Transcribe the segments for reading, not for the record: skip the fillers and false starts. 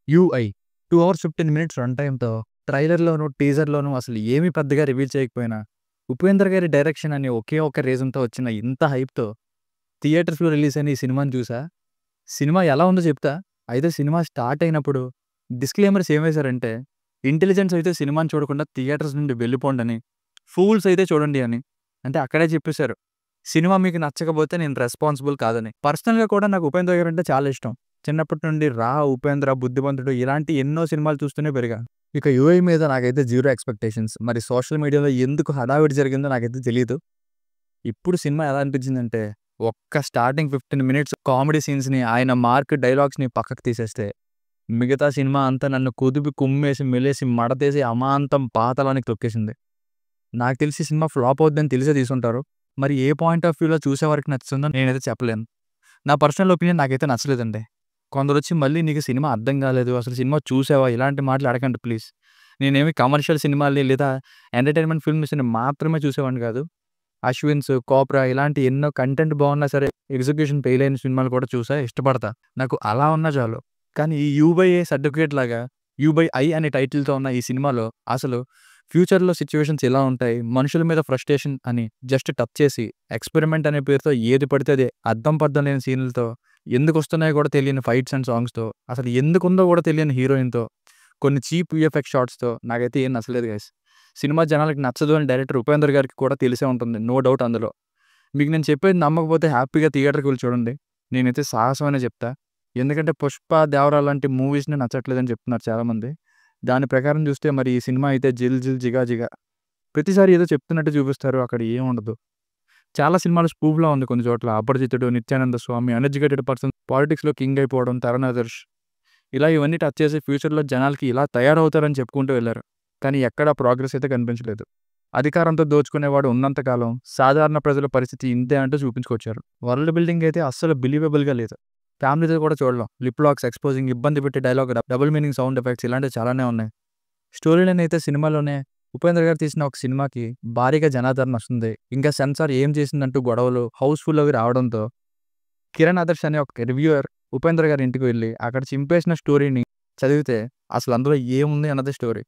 UI 2 hours 15 minutes run టైమ్‌తో ట్రైలర్‌లోను, టీజర్‌లోను అసలు ఏమి పెద్దగా రివీల్ చేయకపోయినా, ఉపేంద్ర గారి డైరెక్షన్ అనే ఒకే ఒక్క రీజన్‌తో వచ్చిన ఇంత హైప్‌తో థియేటర్స్‌లో రిలీజ్ అయిన ఈ సినిమాని చూసా. సినిమా ఎలా ఉందో చెప్తా. అయితే సినిమా స్టార్ట్ అయినప్పుడు డిస్క్లైమర్స్ ఏమేశారంటే, ఇంటెలిజెన్స్ అయితే సినిమాని చూడకుండా థియేటర్స్ నుండి వెళ్ళిపోండని, ఫూల్స్ అయితే చూడండి అని. అంటే అక్కడే చెప్పేశారు. సినిమా మీకు నచ్చకపోతే నేను రెస్పాన్సిబుల్ కాదని. పర్సనల్‌గా కూడా నాకు ఉపేంద్ర గారు అంటే చాలా ఇష్టం. చిన్నప్పటి నుండి 'రా', 'ఉపేంద్ర', 'బుద్ధిమంతుడు' ఇలాంటి ఎన్నో సినిమాలు చూస్తూనే పెరిగాను. ఇక యూఐ మీద నాకైతే జీరో ఎక్స్‌పెక్టేషన్స్. మరి సోషల్ మీడియాలో ఎందుకు హడావిడి జరిగిందో నాకైతే తెలీదు. ఇప్పుడు సినిమా ఎలా అనిపించిందంటే, ఒక్క స్టార్టింగ్ 15 మినిట్స్ కామెడీ సీన్స్‌ని, ఆయన మార్క్ డైలాగ్స్‌ని పక్కకు తీసేస్తే, మిగతా సినిమా అంతా నన్ను కుదిపి, కుమ్మేసి, మెలేసి, మడతేసి అమాంతం పాతాళానికి తొక్కేసింది. నాకు తెలిసి సినిమా ఫ్లాప్ అవుద్దని తెలిసే తీసుంటారు. మరి ఏ పాయింట్ ఆఫ్ వ్యూలో చూసేవారికి నచ్చుతుందో నేనైతే చెప్పలేను. నా పర్సనల్ ఒపీనియన్ నాకైతే నచ్చలేదండి. కొందరొచ్చి మళ్ళీ నీకు సినిమా అర్థం కాలేదు, అసలు సినిమా చూసావా? ఇలాంటి మాటలు అడగండి ప్లీజ్. నేనేమి కమర్షియల్ సినిమాల్ని లేదా ఎంటర్‌టైన్‌మెంట్ ఫిల్మ్స్‌ని మాత్రమే చూసేవాడిని కాదు. 'అశ్విన్స్', 'కోబ్రా' ఇలాంటి ఎన్నో కంటెంట్ బాగున్నా సరే, ఎగ్జిక్యూషన్ ఫెయిల్ అయిన సినిమాలు కూడా చూసా, ఇష్టపడతా. నాకు అలా ఉన్నా చాలు. కానీ ఈ 'యూ బై ఏ' సర్టిఫికేట్ లాగా 'యూ బై ఐ' అనే టైటిల్‌తో ఉన్న ఈ సినిమాలో అసలు ఫ్యూచర్‌లో సిట్యుయేషన్స్ ఎలా ఉంటాయి, మనుషుల మీద ఫ్రస్ట్రేషన్ అని జస్ట్ టచ్ చేసి, ఎక్స్‌పెరిమెంట్ అనే పేరుతో ఏది పడితే అదే అద్దం పద్దం లేని సీన్‌లతో, ఎందుకొస్తున్నాయో కూడా తెలియని ఫైట్స్ అండ్ సాంగ్స్‌తో, అసలు ఎందుకుందో కూడా తెలియని హీరోయిన్‌తో, కొన్ని చీప్ వీఎఫ్ఎక్స్ షాట్స్‌తో నాకైతే ఏం నచ్చలేదు గైస్. సినిమా జనాలకి నచ్చదు అని డైరెక్టర్ ఉపేందర్ గారికి కూడా తెలిసే ఉంటుంది. నో డౌట్ అందులో. మీకు నేను చెప్పేది నమ్మకపోతే హ్యాపీగా థియేటర్‌కి వెళ్లి చూడండి. నేనైతే సాహసం అనే చెప్తా. ఎందుకంటే 'పుష్ప', 'దేవరా' లాంటి మూవీస్‌ని నచ్చట్లేదని చెప్తున్నారు చాలామంది. దాని ప్రకారం చూస్తే మరి ఈ సినిమా అయితే 'జిల్ జిల్ జిగా జిగా' ప్రతిసారి ఏదో చెప్తున్నట్టు చూపిస్తారు. అక్కడ ఏముండదు. చాలా సినిమాలు స్పూఫ్‌లా ఉంది కొన్ని చోట్ల. 'అపరిచితుడు', 'నిత్యానంద స్వామి', 'అన్ఎడ్యుకేటెడ్ పర్సన్', పాలిటిక్స్‌లో కింగ్ అయిపోవడం, 'తరుణ్ ఆదర్శ్' ఇలా ఇవన్నీ టచ్ చేసి ఫ్యూచర్‌లో జనాలకి ఇలా తయారవుతారని చెప్పుకుంటూ వెళ్లారు. కానీ ఎక్కడా ప్రోగ్రెస్ అయితే కనిపించలేదు. అధికారంతో దోచుకునేవాడు ఉన్నంత కాలం సాధారణ ప్రజల పరిస్థితి ఇంతే అంటూ చూపించుకొచ్చారు. వరల్డ్ బిల్డింగ్ అయితే అస్సలు బిలీవబుల్‌గా లేదు. ఫ్యామిలీతో కూడా చూడలేం. లిప్ లాక్స్, ఎక్స్‌పోజింగ్, ఇబ్బంది పెట్టే dialogue, double meaning sound effects ఇలాంటివి చాలానే ఉన్నాయి. స్టోరీ లైన్ అయితే సినిమాలోనే ఉపేంద్ర గారు తీసిన ఒక సినిమాకి భారీగా జనాదరణ వస్తుంది. ఇంకా సెన్సార్ ఏం చేసిందంటూ గొడవలు, హౌస్‌ఫుల్ అవి రావడంతో కిరణ్ ఆదర్శ్ అనే ఒక రివ్యూయర్ ఉపేంద్ర గారి ఇంటికి వెళ్లి అక్కడ చింపేసిన స్టోరీని చదివితే అసలు అందులో ఏముంది అన్నది స్టోరీ.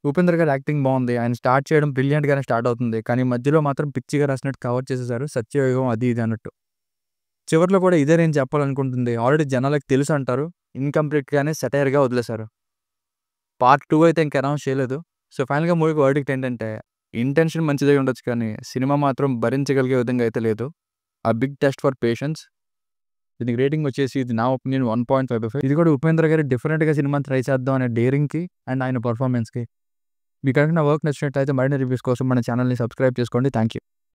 ఉపేంద్ర గారి యాక్టింగ్ బాగుంది. ఆయన స్టార్ట్ చేయడం బ్రిలియంట్‌గానే స్టార్ట్ అవుతుంది. కానీ మధ్యలో మాత్రం పిచ్చిగా రాసినట్టు కవర్ చేసేసారు. సత్యయుగం అది ఇది అన్నట్టు. చివర్లో కూడా ఇదే నేను చెప్పాలనుకుంటుంది. ఆల్రెడీ జనాలకి తెలుసు అంటారు. ఇన్‌కంప్లీట్‌గానే సెటైర్‌గా వదిలేశారు. పార్ట్ 2 అయితే ఇంక అనౌన్స్ చేయలేదు. సో, ఫైనల్‌గా మూవీకి వర్డిక్ట్ ఏంటంటే, ఇంటెన్షన్ మంచిదే ఉండొచ్చు కానీ, సినిమా మాత్రం భరించగలిగే విధంగా అయితే లేదు. ఆ బిగ్ టెస్ట్ ఫర్ పేషెన్స్. దీనికి రేటింగ్ వచ్చేసి ఇది నా ఒపీనియన్ 1.5/5. ఇది కూడా ఉపేంద్ర గారు డిఫరెంట్‌గా సినిమాని ట్రై చేద్దాం అనే డేరింగ్‌కి అండ్ ఆయన పెర్ఫార్మన్స్‌కి. మీకు కనుక నా వర్క్ నచ్చినట్లయితే మరిన్ని రివ్యూస్ కోసం మన ఛానెల్‌ని సబ్స్క్రైబ్ చేసుకోండి. Thank you.